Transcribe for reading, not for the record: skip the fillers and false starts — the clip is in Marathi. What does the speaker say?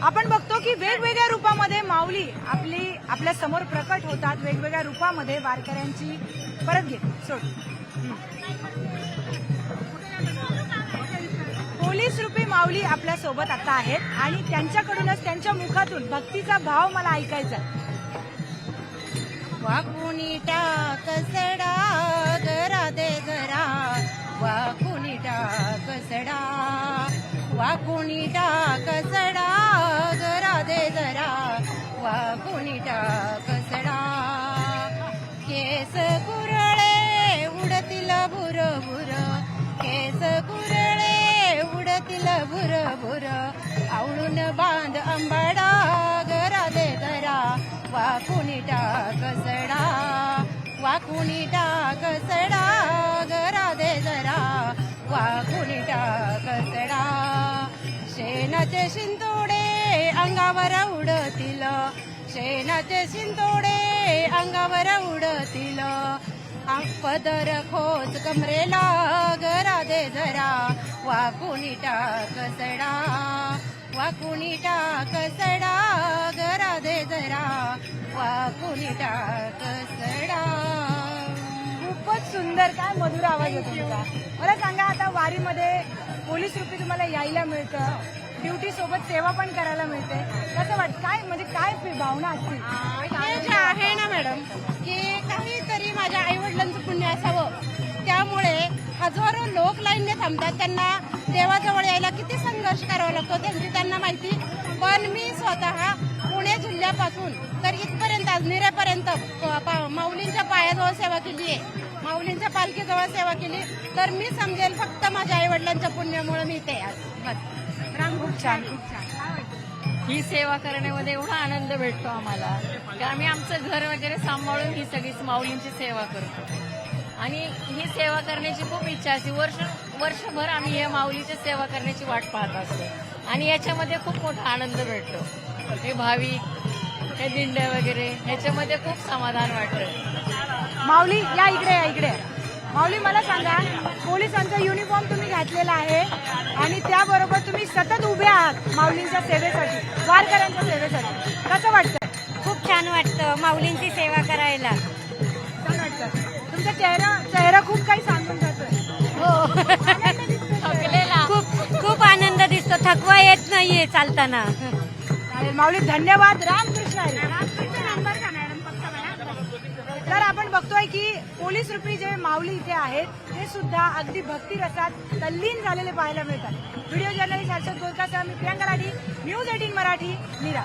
आपण बघतो की वेगवेगळ्या रूपामध्ये माऊली आपल्या समोर प्रकट होतात, वेगवेगळ्या रूपामध्ये वारकऱ्यांची परत घे सोड. पोलीस रूपी माऊली आपल्या सोबत आता आहेत आणि त्यांच्याकडूनच त्यांच्या मुखातून भक्तीचा भाव मला ऐकायचा. वाकुनी टाक सडा गरा दे गरा, वाकुनी टाक सडा, वाकुनी टाक सडा गरा दे जरा, वाकुनी टाक सडा. केस कुरळे उडतील भुर भुर, केस कुरळे उडतील भुर भुर, आवळून बांध अंबाडा गरा दे गरा, वाकुनी टाक सडा, वाकुनी टाक सडा गरा दे जरा, वाकुनी टाक सडा. शेणाचे शिंतोडे अंगावर उडतील, शेणाचे शिंतोडे अंगावर उडतील, पदर खोच कमरेला गरा दे जरा, वाकुनी टाक सडा, वाकुनी टाक सडा गरा दे जरा, वाकुनी टाक सडा. खूपच सुंदर, काय मधुर आवाज होता तुमचा. मला सांगा, आता वारीमध्ये पोलीस रूपी तुम्हाला यायला मिळतं, ड्युटी सोबत सेवा पण करायला मिळते, कसं वाटतं? काय म्हणजे काय भावना असतील? हे जे आहे ना मॅडम, की काहीतरी माझ्या आईवडिलांचं पुण्य असावं, त्यामुळे हजारो लोक लाईनने थांबतात. त्यांना देवाजवळ यायला किती संघर्ष करावा लागतो त्यांना माहिती. पण मी स्वतः पुणे जिल्ह्यापासून तर इथपर्यंत आज निरेपर्यंत माऊलींच्या पायाजवळ सेवा केली आहे, माऊलींच्या पालखीजवळ सेवा केली, तर मी समजेल फक्त माझ्या आईवडिलांच्या पुण्यामुळे मी ते आज बस. खूप छान, खूप छान. ही सेवा करण्यामध्ये एवढा आनंद भेटतो आम्हाला की आम्ही आमचं घर वगैरे सांभाळून ही सगळी माऊलींची सेवा करतो. आणि ही सेवा करण्याची खूप इच्छा असते. वर्षभर आम्ही या माऊलीची सेवा करण्याची वाट पाहत असतो आणि याच्यामध्ये खूप मोठा आनंद भेटतो. हे भाविक, हे दिंड्या वगैरे ह्याच्यामध्ये खूप समाधान वाटतं. माऊली या इकडे, या इकडे. माऊली, मला सांगा, पोलिसांचा युनिफॉर्म तुम्ही घातलेला आहे आणि त्याबरोबर तुम्ही सतत उभे आहात माऊलींच्या सेवेसाठी, वारकऱ्यांच्या सेवेसाठी, कसं वाटतंय? खूप छान वाटतं माऊलींची सेवा करायला. छान वाटतं. तुमचा चेहरा खूप काही सांगून जातोय. थकलेला खूप आनंद दिसतो, थकवा येत नाहीये चालताना. चालेल माऊली, धन्यवाद. रामकृष्ण हरी. तर आपण बघतोय की पोलीस रूपी जे माऊली इथे आहेत ते सुद्धा अगदी भक्ती रसात तल्लीन झालेले पाहायला मिळतात. व्हिडिओ जर्नलिस्ट हर्षद गोलकासह मी प्रियांका लाठी, न्यूज 18 मराठी, मीरा.